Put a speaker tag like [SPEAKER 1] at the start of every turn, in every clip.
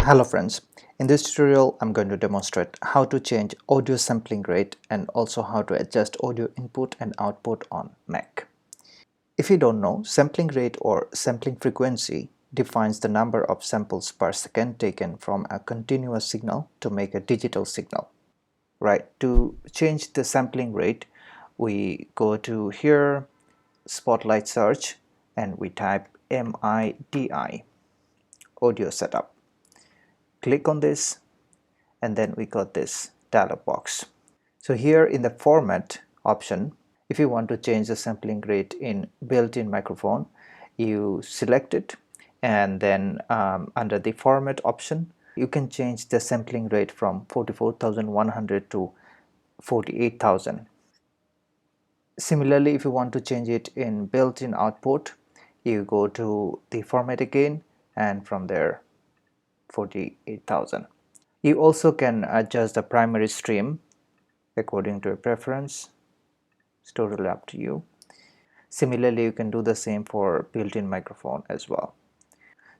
[SPEAKER 1] Hello friends, in this tutorial I'm going to demonstrate how to change audio sampling rate and also how to adjust audio input and output on Mac. If you don't know, sampling rate or sampling frequency defines the number of samples per second taken from a continuous signal to make a digital signal. Right, to change the sampling rate, we go to here, Spotlight search, and we type MIDI, audio setup. Click on this and then we got this dialog box. So here in the format option, if you want to change the sampling rate in built-in microphone, you select it, and then under the format option you can change the sampling rate from 44,100 to 48,000. Similarly, if you want to change it in built-in output, you go to the format again, and from there 48,000. You also can adjust the primary stream according to your preference. It's totally up to you. Similarly, you can do the same for built-in microphone as well.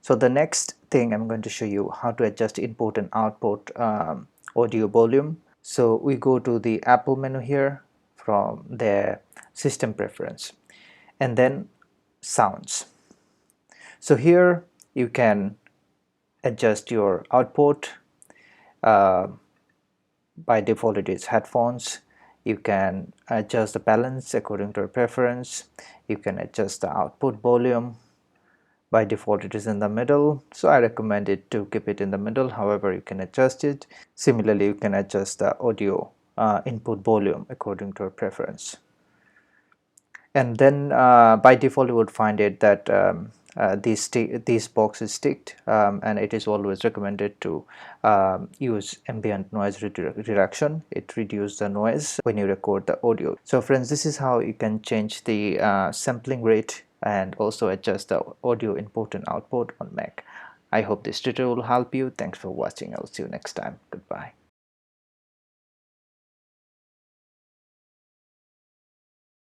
[SPEAKER 1] So the next thing I'm going to show you how to adjust input and output audio volume. So we go to the Apple menu here, from the system preference, and then sounds. So here you can adjust your output. By default it is headphones. You can adjust the balance according to your preference. You can adjust the output volume. By default it is in the middle, so I recommend it to keep it in the middle. However, you can adjust it. Similarly, you can adjust the audio input volume according to your preference. And then by default you would find it that these box is ticked, and it is always recommended to use ambient noise reduction. It reduces the noise when you record the audio. So friends, this is how you can change the sampling rate and also adjust the audio input and output on Mac. I hope this tutorial will help you. Thanks for watching. I'll see you next time. Goodbye.